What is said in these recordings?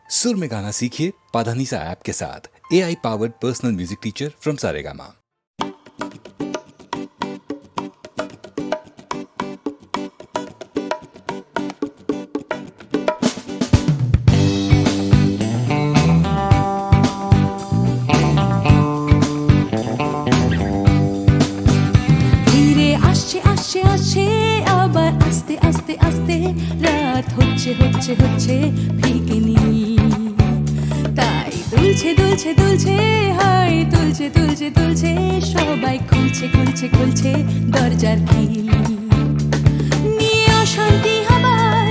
सुर में गाना सीखिए पाधानीसा ऐप के साथ। AI powered personal music teacher from Saregama. আবার আস্তে আস্তে আস্তে রাত হচ্ছে হচ্ছে হচ্ছে ফিকেনি, তাই দুলছে দুলছে দুলছে হাই তুলছে তুলছে তুলছে সবাই খুলছে খুলছে খুলছে দরজার খিল। নিয়ে অশান্তি আবার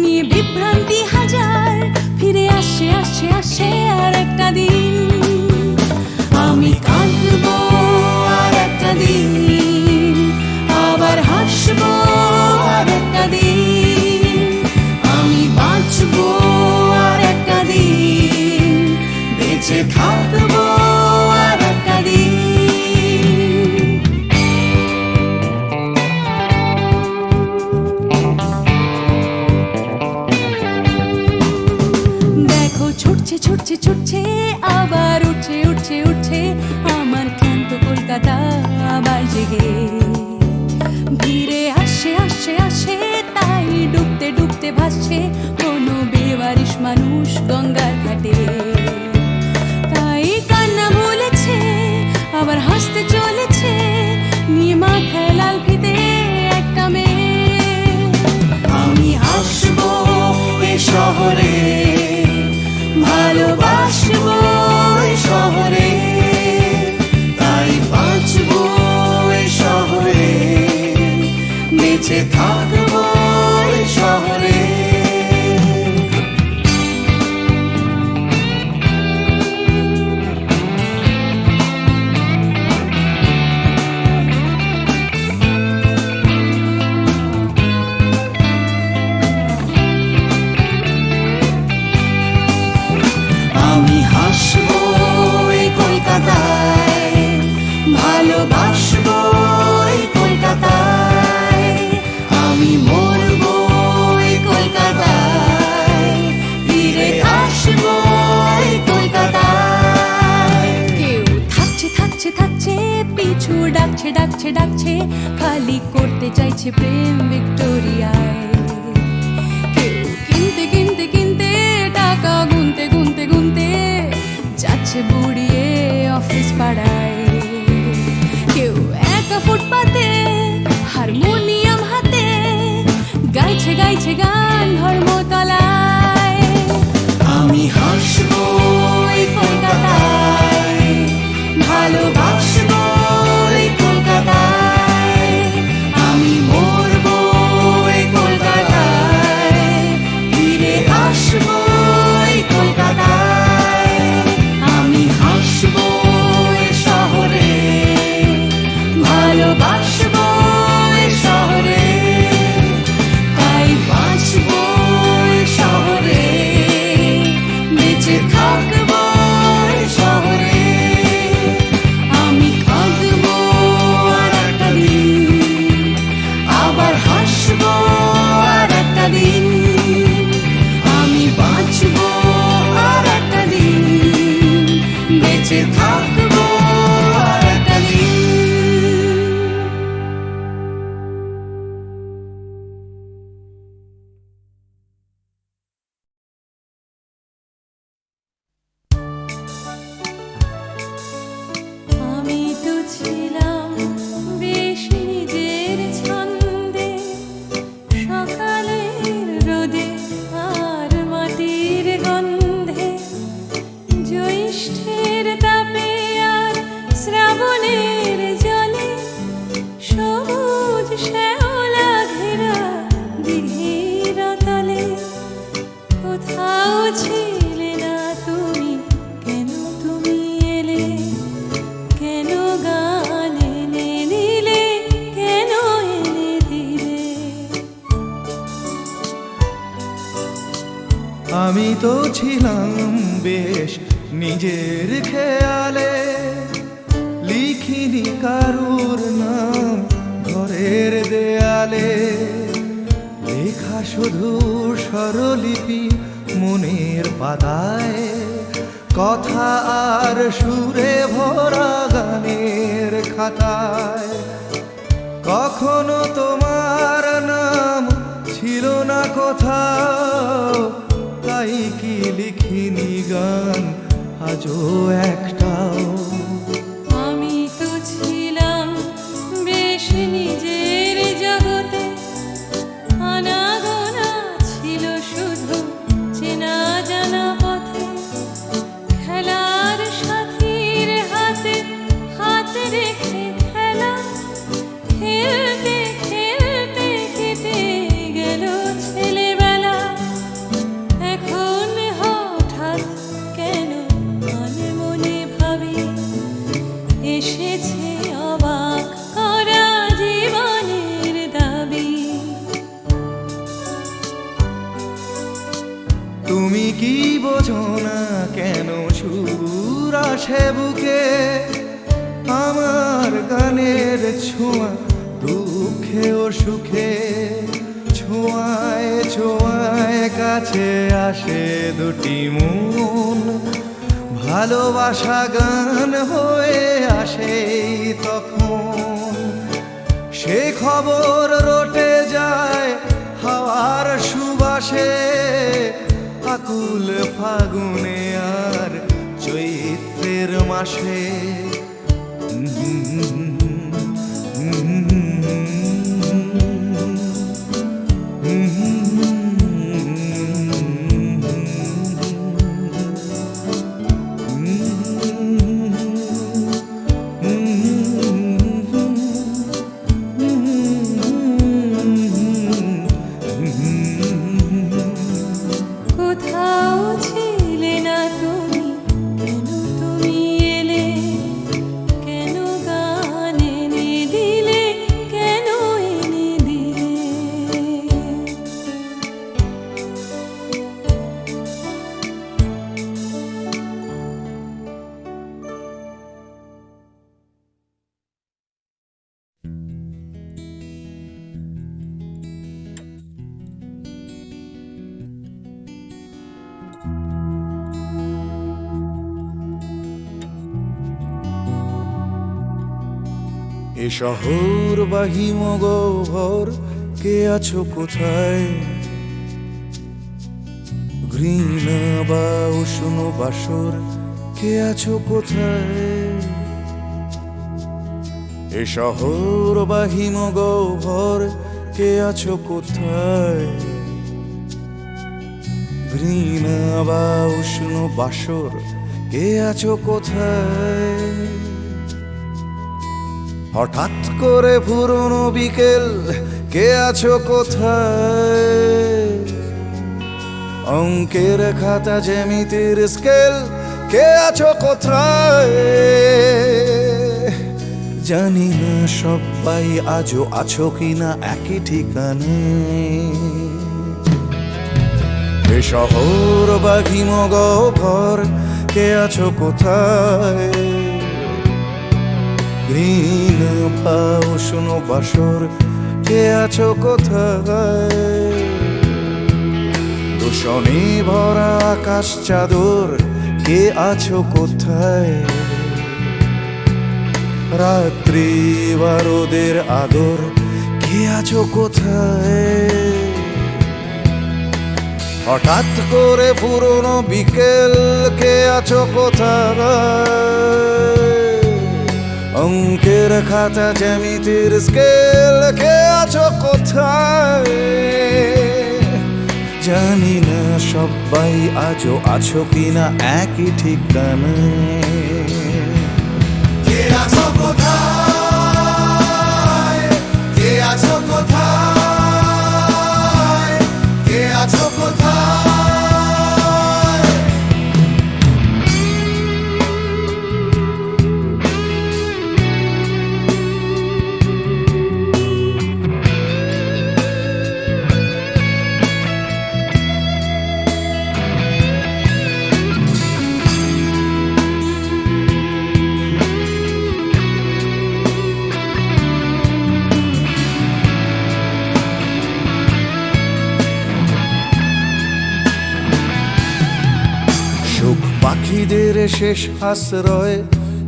নিয়ে বিভ্রান্তি হাজার, ফিরে আসছে আসছে আসছে আর একটা দিন। আমি কাঁদবো আর একটা দিন, আবার হাসবো আর একটা দিন, আমি বাঁচবো আর একটা দিন, বেঁচে থাকবো আর একটা দিন। দেখো ছুটছে ছুটছে ছুটছে আবার উঠছে উঠছে উঠছে আমার ক্লান্ত কলকাতা আবার জেগে। ধীরে আসছে আসছে আসছে তাই ডুবতে ডুবতে ভাসছে কোনো বেওয়ারিশ মানুষ গঙ্গার ঘাটে। তাই কান্না ভুলেছে আবার হাসতে চলেছে, নিয়ে মাথায় লাল ফিতে একটা মেয়ে। আমি আসবো এ শহরে, ভালোবাসবো এ শহরে, তাই বাঁচবো এ শহরে, বেঁচে থাকবো এ শহরে। আমি হাসবো এই কলকাতায়, ভালোবাসবো এই কলকাতায়, আমি মরবো এই কলকাতায়, ফিরে আসবো এই কলকাতায়। কেউ থাকছে থাকছে থাকছে পিছু ডাকছে ডাকছে ডাকছে, খালি করতে চাইছে প্রেম ভিক্টোরিয়ায়। কেউ কিনতে কিনতে কিনতে টাকা গুনতে গুনতে গুনতে যাচ্ছে বুড়িয়ে অফিস পাড়ায়। কেউ একা ফুটপাতে হারমোনিয়াম হাতে গাইছে গাইছে গান ধর্মতলায়। আমি হাসবো এই কলকাতায়, ভালোবাসবো এই কলকাতায়, আমি মরবো এই কলকাতায়, ফিরে আসবো এই কলকাতায়। আমি হাসবো এ শহরে, ভালোবাসবো এ শহরে, তাই বাঁচবো এ শহরে, বেঁচে থাকবো এ শহরে। আমি কাঁদবো আর একটা দিন, আবার হাসবো আর একটা দিন, আমি বাঁচবো আর একটা দিন, বেঁচে থাকবো আর একটা দিন। আমি তো ছিলাম বেশ নিজের ছন্দে, সকালের রোদে আর মাটির গন্ধে, জ্যৈষ্ঠের তাপে আর শ্রাবণের জলে, সবুজ শ্যাওলা ঘেরা দিঘির তলে। কোথাও ছিলে না তুমি, কেন তুমি এলে, কেন গান এনে নিলে, কেন এনে দিলে। আমি তো ছিলাম বেশ নিজের খেয়ালে, লিখিনি কারুর নাম ঘরের দেয়ালে, লেখা শুধু স্বরলিপি মনের পাতায় কথা আর সুরে ভরা গানের খাতায়। কখনো তোমার নাম ছিল না কোথাও, তাই কি লিখিনি গান আজও একটাও। আমি তো ছিলাম বেশ নিজের জগতে, আনাগোনা ছিল শুধু চেনা জানা পথে। খেলার সাথীর হাতে হাত রেখে খেলা, খেলতে খেলতে কেটে গেল ছেলেবেলা। এখন হঠাৎ কেন মনে মনে ভাবি, এসেছে অবাক করা জীবনের দাবি। তুমি কি বোঝো না কেন সুর আসে বুকে, আমার গানের ছোঁয়া দুঃখে ও সুখে। ছোঁয়ায় ছোঁয়ায় কাছে আসে দুটি মন, ভালোবাসা গান হয়ে আসে তখন। সে খবর রটে যায় হাওয়ার সুবাসে, আকুল ফাগুনে আর চৈত্রের মাসে। কোথাও ছিলে না তুমি, কেন তুমি এলে? কেন গান এনে দিলে? কেন এনে দিলে? এ শহর বা হিমগহ্বর, কে আছো কোথায়? ঘৃণা বা উষ্ণ বাসর, কে আছো কোথায়? এ শহর বা হিমগহ্বর, কে আছো কোথায়? ঘৃণা বা উষ্ণ বাসর, কে আছো কোথায়? হঠাৎ করে পুরনো বিকেল, কে আছো কোথায়? অঙ্কের খাতা জ্যামিতির স্কেল, কে আছো কোথায়? জানি না সবাই আজও আছো কিনা একই ঠিকানে। এ শহর বা হিমগহ্বর, কে আছো কোথায়? ঘৃণা বা উষ্ণ বাসর, কে আছো কোথায়? দূষণে ভরা আকাশ চাদর, কে আছো কোথায়? রাত্রি বা রোদের আদর, কে আছো কোথায়? হঠাৎ করে পুরনো বিকেল, কে আছো কোথায়? অঙ্কের খাতা জ্যামিতির স্কেল, কে আছো কোথায়? জানি না সবাই আজও আছো কিনা একই ঠিকানায়। কে আছো কোথায়? কে আছো কোথায়? কে আছো কোথায়? পাখিদের শেষ আশ্রয়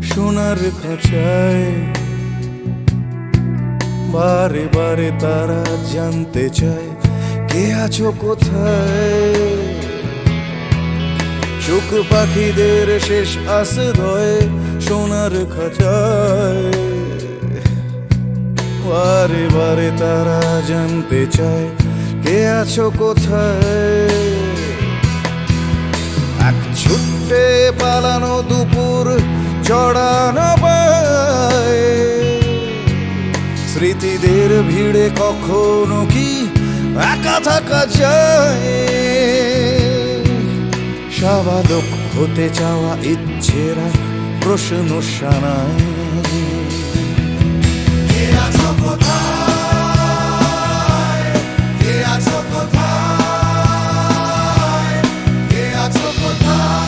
সোনার খাঁচায়, বারে বারে তারা জানতে চায় কে আছো কোথায়। চোখ পাখিদের শেষ আশ্রয় সোনার খাঁচায়, বারে বারে তারা জানতে চায় কে আছো কোথায়। এক ছুটে পালানো দুপুর চড়ানো পায়, স্মৃতিদের ভিড়ে কখনো কি একা থাকা যায়। সাবালক হতে চাওয়া ইচ্ছেরা প্রশ্ন শানায়, কে আছো কোথায়, কে আছো কোথায়, কে আছো কোথায়।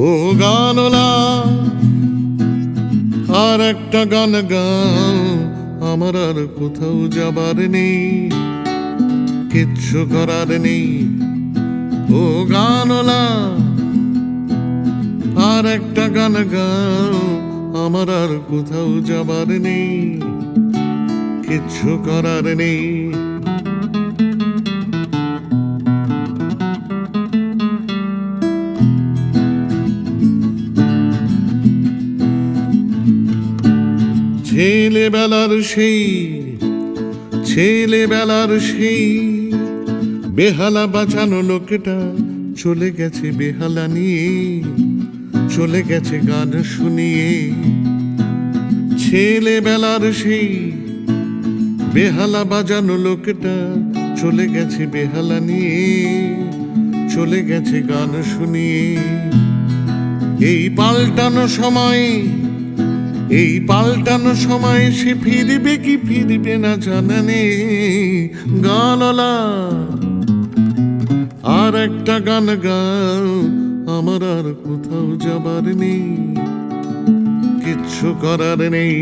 ও গানলা আর একটা গান গান, আমার আর কোথাও যাবার নেই, কিচ্ছু করার নেই। ও গানলা আর একটা গান গান, আমার আর কোথাও যাবার নেই, কিচ্ছু করার নেই। ছেলেবেলার সেই বেহালা বাঁচানো লোকটা চলে গেছে বেহালা নিয়ে, চলে গেছে গান শুনিয়ে। ছেলেবেলার সেই বেহালা বাজানো লোকটা চলে গেছে বেহালা নিয়ে, চলে গেছে গান শুনিয়ে। এই পাল্টানো সময় সে ফিরবে কি ফিরবে না জানা নেই। গানলা আর একটা গান গাও, আমার আর কোথাও যাবার নেই, কিচ্ছু করার নেই।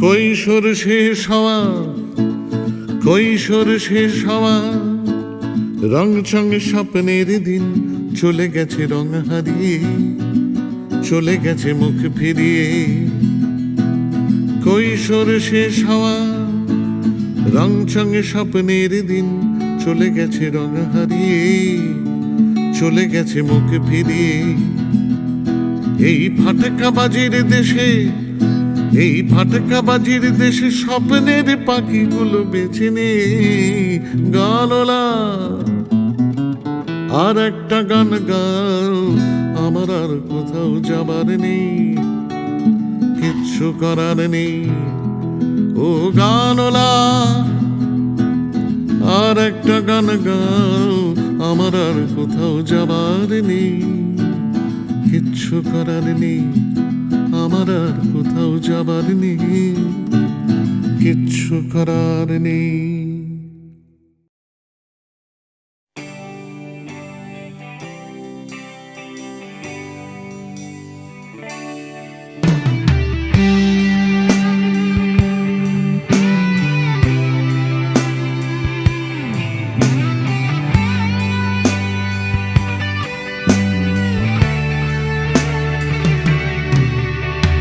কৈশোর শেষ হওয়া রং চং স্বপ্নের দিন চলে গেছে রং হারিয়ে, চলে গেছে মুখ ফিরিয়ে। কৈশোর শেষ হওয়া রং চং স্বপ্নের দিন চলে গেছে রং হারিয়ে, চলে গেছে মুখ ফিরিয়ে। এই ফাটকাবাজির দেশে স্বপ্নের পাখিগুলো বেছে নে। গানলা আর একটা গান গাও, আমার আর কোথাও যাবার নেই, কিচ্ছু করার নেই। ও গানলা আর একটা গান গাও, আমার আর কোথাও যাবার নেই, কিচ্ছু করার নেই, আমার আর কোথাও যাবার নেই, কিচ্ছু করার নেই।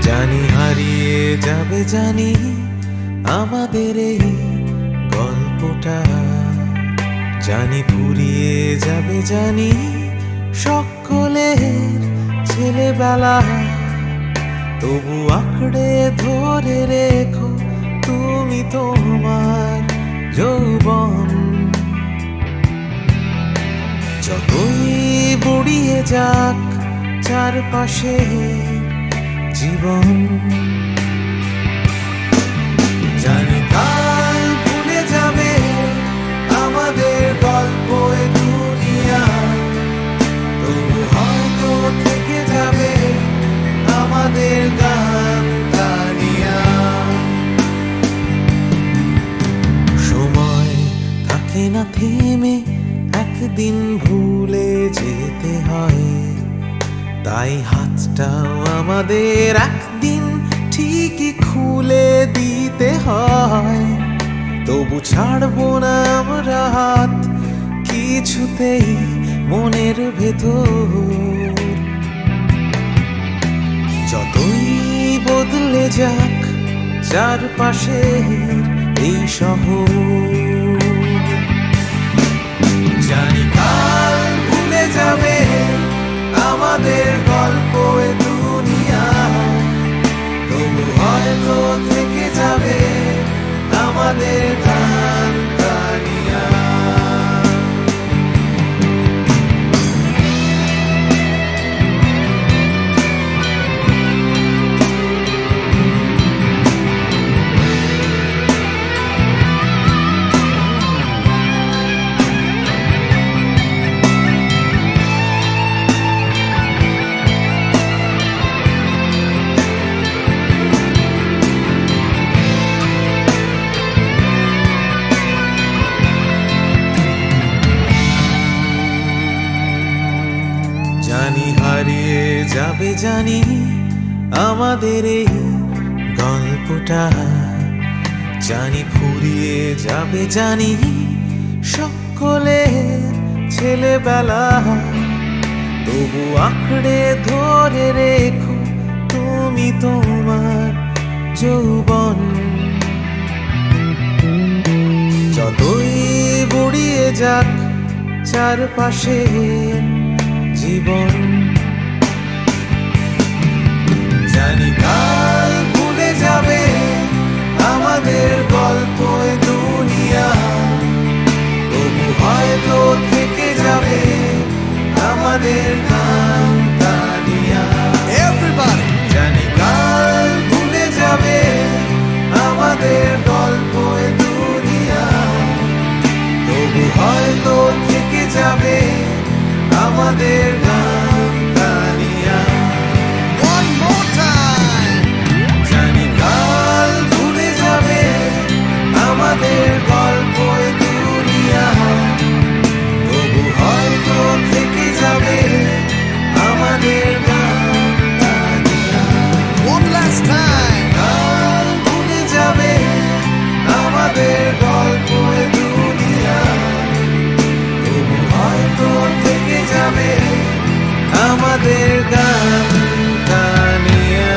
জানি হারিয়ে যাবে, জানি আমাদের এই গল্পটা, জানি ফুরিয়ে যাবে, জানি সকলের ছেলেবেলা। তবু আঁকড়ে ধরে রেখো তুমি তোমার যৌবন। যতই বুড়িয়ে যাক চারপাশে জীবন, জানি কাল ভুলে যাবে আমাদের গল্প এ দুনিয়া। তবু হয়তো থেকে যাবে আমাদের গান গানিয়া। সময় থাকে না থেমে, একদিন ভুলে যেতে হয়। তাই হাতটাও আমাদের একদিন ঠিকই খুলে দিতে হয়। তবু ছাড়বো না আমরা হাত কিছুতেই মনের ভেতর। যতই বদলে যাক চারপাশের এই শহর, জানি কাল ভুলে যাবে আমাদের গল্প এ দুনিয়া। তবু হয়তো থেকে যাবে আমাদের গান গানিয়া। জানি হারিয়ে যাবে, জানি আমাদের এই গল্পটা, জানি ফুরিয়ে যাবে, জানি সকলের ছেলেবেলা। তবু আঁকড়ে ধরে রেখো তুমি তোমার যৌবন। যতই বুড়িয়ে যাক চারপাশে জীবন, জানি কাল ভুলে যাবে আমাদের গল্প এ দুনিয়া। তবু হয়তো থেকে যাবে আমাদের গান গানিয়া। জানি কাল ভুলে যাবে আমাদের গল্প এ দুনিয়া। তবু হয়তো থেকে যাবে আমাদের গান গানিয়া। জানি কাল ভুলে যাবে আমাদের গল্প এ দুনিয়া। তবু হয়তো থেকে যাবে আমাদের গান গানিয়া। কাল ভুলে যাবে আমাদের গল্প এ দুনিয়া। তবু হয়তো থেকে যাবে আমাদের গান গানিয়া।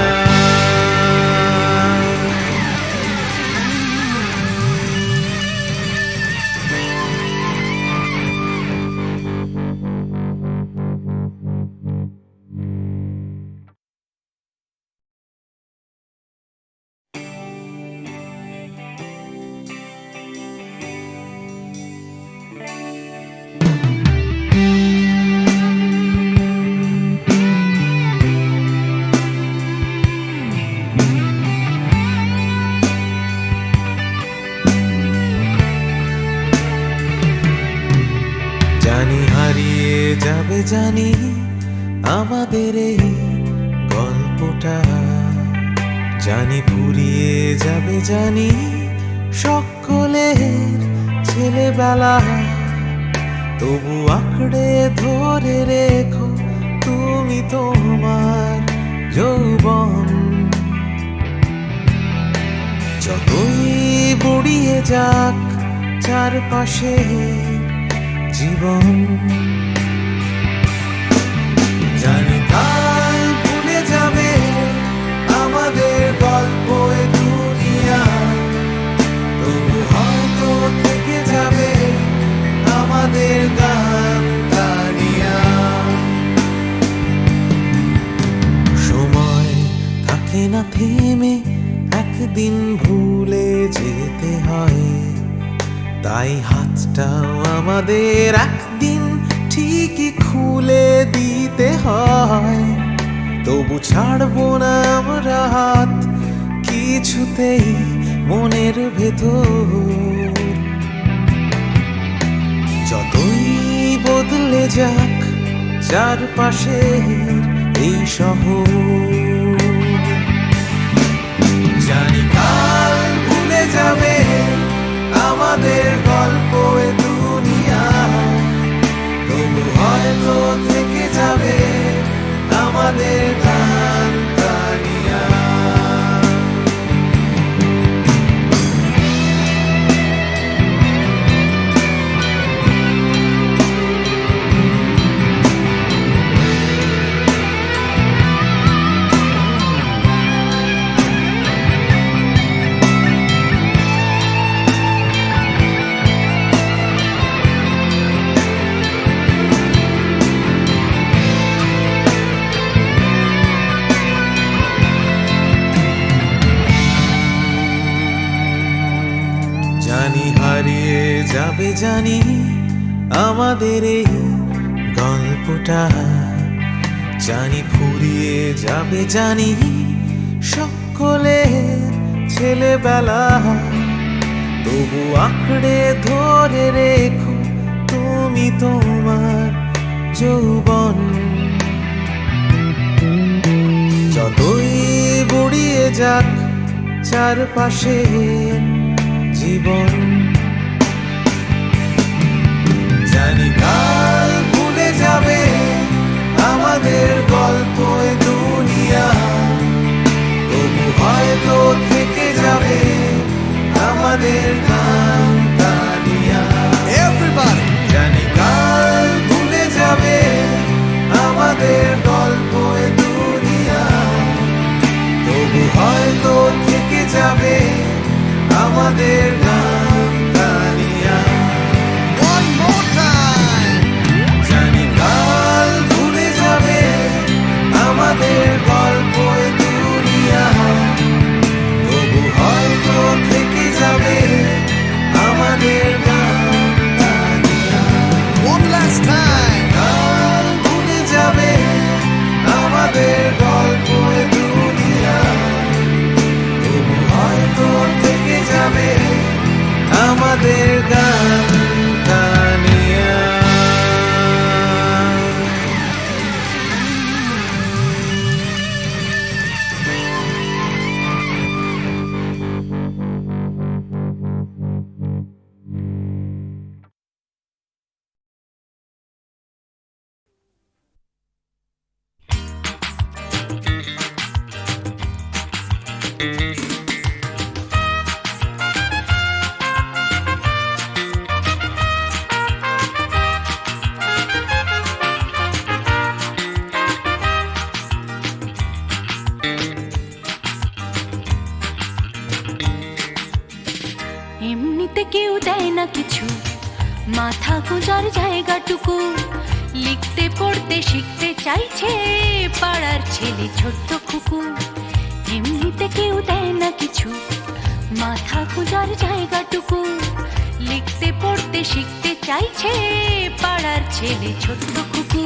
জানি হারিয়ে যাবে, জানি আমাদের এই গল্পটা, জানি ফুরিয়ে যাবে জানি সকলের ছেলেবেলা, তবু আঁকড়ে ধরে রেখো তুমি তোমার যৌবন। যতই বুড়িয়ে যাক চারপাশে জীবন, জানি কাল ভুলে যাবে আমাদের গল্প এ দুনিয়া, তবু হয়তো থেকে যাবে আমাদের গান গানিয়া। সময় থাকে না থেমে, একদিন ভুলে যেতে হয়, তাই হাতটাও আমাদের একদিন ঠিকই খুলে দিতে হয়। তবু ছাড়বো না আমরা হাত কিছুতেই মনের ভেতর, যতই বদলে যাক চারপাশের এই শহর। জানি কাল ভুলে যাবে আমাদের গল্প এ দুনিয়া, তবু হয়তো থেকে যাবে আমাদের গান গানিয়া। জানি হারিয়ে যাবে জানি আমাদের এই গল্পটা, জানি ফুরিয়ে যাবে জানি সকলের ছেলেবেলা, তবু আঁকড়ে ধরে রেখো তুমি তোমার যৌবন। যতই বুড়িয়ে যাক চারপাশে জীবন, জানি কাল ভুলে যাবে আমাদের গল্প এ দুনিয়া, তবু হয়তো থেকে যাবে আমাদের গান গানিয়া। Everybody! জানি কাল ভুলে যাবে আমাদের গল্প এ দুনিয়া, তবু হয়তো থেকে যাবে আমাদের গান গানিয়া। One more time! জানি কাল ভুলে যাবে আমাদের গল্প এ দুনিয়া, তবু হয়তো থেকে যাবে আমাদের গান গানিয়া। One last time! কাল ভুলে যাবে আমাদের গল্প এ দুনিয়া, তবু হয়তো থেকে যাবে আমাদের গান গানিয়া। এমনিতে কেউ দেয় না কিছু, মাথা গোঁজার জায়গাটুকু, লিখতে পড়তে শিখতে চাইছে পাড়ার ছেলে ছোট্ট খুকু। এমনিতে কেউ দেয় না কিছু, মাথা গোঁজার জায়গাটুকু, লিখতে পড়তে শিখতে চাইছে পাড়ার ছেলে ছোট্ট খুকু।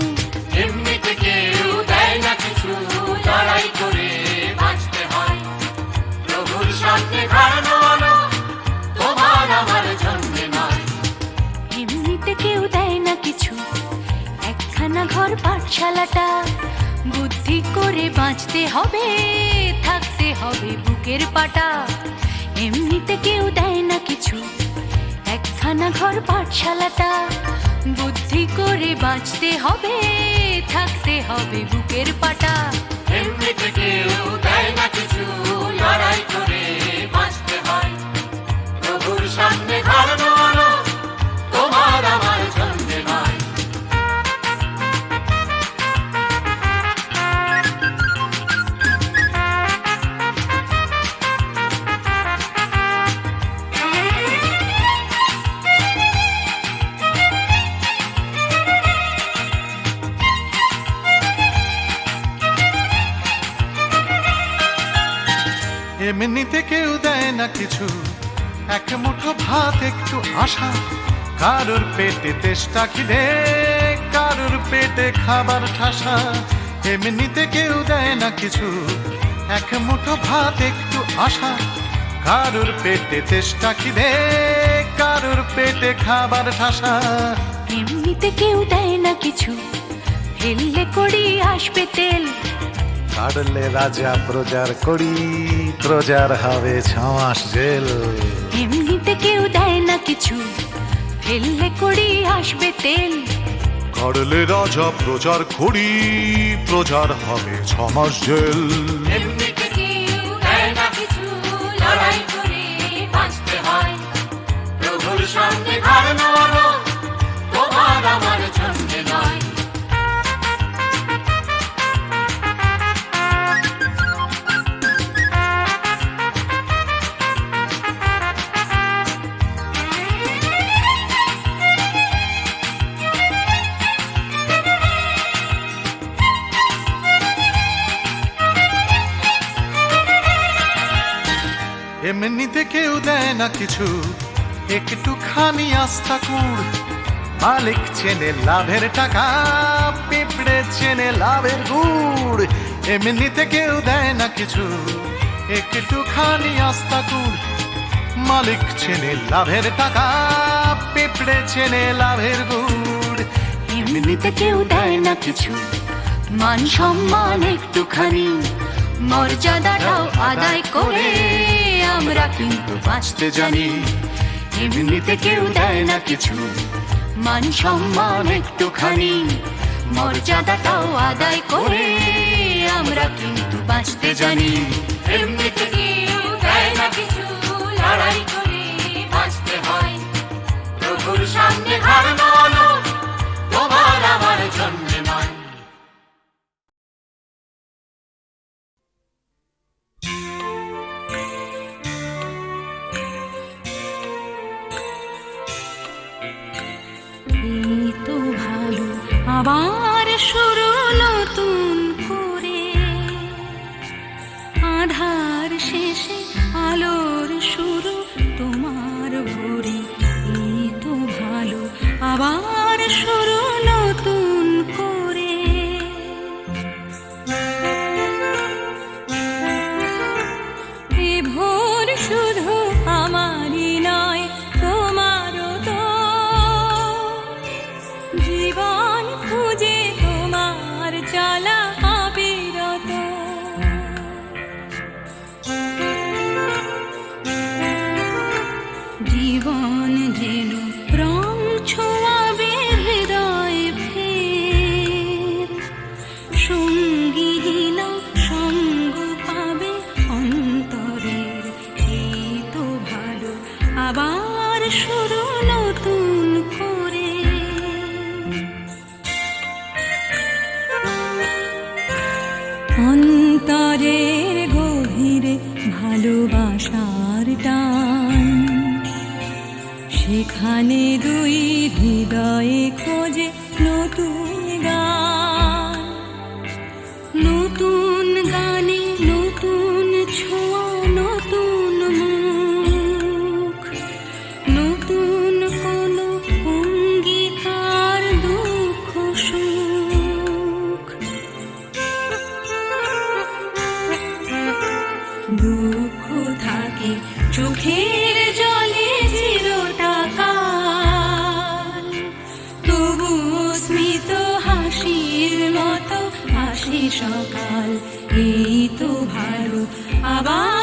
এমনিতে কেউ দেয় না কিছু, লড়াই করে বাঁচতে হয়। প্রভুর সামনে দাঁড়ানো আলো তোমার আমার জন্মে নয়। এমনিতে কেউ দেয় না কিছু, একখানা ঘর পাঠশালাটা, বুদ্ধি করে বাঁচতে হবে, থাকতে হবে। বুকের পাটা। এমনিতে কেউ দেয় না কিছু, একখানা ঘর পাঠশালাটা। বুদ্ধি করে বাঁচতে হবে, থাকতে হবে বুকের পাটা। এমনিতে কেউ দেয় না কিছু, লড়াই করে বাঁচতে হয়। প্রভুর সামনে ধর্ম আনো, তোমার আমার জন্যে নয়। এমনিতে কেউ দেয় না কিছু, এক মুঠো ভাত একটু আশা। কারোর পেটে তেষ্টা খিদে, কারোর পেটে খাবার ঠাসা। এমনিতে কেউ দেয় না কিছু, এক মুঠো ভাত একটু আশা। কারোর পেটে তেষ্টা খিদে, কারোর পেটে খাবার ঠাসা। এমনিতে কেউ দেয় না কিছু, ফেললে করি আসবে তেল। কাটলে রাজা প্রজার করি, প্রজার হবে 6 মাস জেল। এমনিতে কেউ দেয় না কিছু, ফেললে করি আসবে তেল। কাটলে রাজা প্রজার করি, প্রজার হবে 6 মাস জেল। এমনিতে কেউ দেয় না কিছু, লড়াই করে বাঁচতে হয়। প্রভুর সামনে ধর্ম আনো, তোমার আমার জন্যে নয়। এমনিতে কেউ দেয় না কিছু, একটুখানি আস্থা কুড়। মালিক চেনে লাভের টাকা, পিঁপড়ে চেনে লাভের গুড়। এমনিতে কেউ দেয় না কিছু, একটুখানি আস্থা কুড়। মালিক চেনে লাভের টাকা, পিঁপড়ে চেনে লাভের গুড়। এমনিতে কেউ দেয় না কিছু, মান সম্মান একটুখানি। মর্যাদাটাও আদায় করে আমরা কিন্তু বাঁচতে জানি। এমনিতে কেউ দেয় না কিছু, মান সম্মান একটুখানি। মর্যাদাটাও আদায় করে আমরা কিন্তু বাঁচতে জানি। এমনিতে কেউ দেয় না কিছু, লড়াই করে বাঁচতে হয়। প্রভুর সামনে ধর্ম আনো, তোমার আমার জন্যে নয়। এই তো ভালো, আবার শুরু নতুন করে। আধার শেষে আলোর শুরু তোমার ভোরে। এই তো ভালো, আবার শুরু নতুন করে। এ ভোর শুধু আমারই নয়, তোমারও তো। জীবন খুঁজে তোমার চলা অবিরত। জীবন যেন রং ছোঁয়াবে হৃদয় ফের। সঙ্গীহীন সঙ্গ পাবে অন্তরের। এই তো ভালো, আবার শুরু নতুন করে। অন্তরের গভীরে ভালোবাসার টান, সেখানে দুই হৃদয়ে খোঁজে নতুন গান। নতুন গানে নতুন ছোঁয়া, নতুন মুখ। নতুন কোনো অঙ্গীকার, দুঃখ সুখ। দুঃখ থাকে চোখের জলে চিরটাকাল, তবুও স্মিত হাসির মতো আসে সকাল। এই তো ভালো, আবার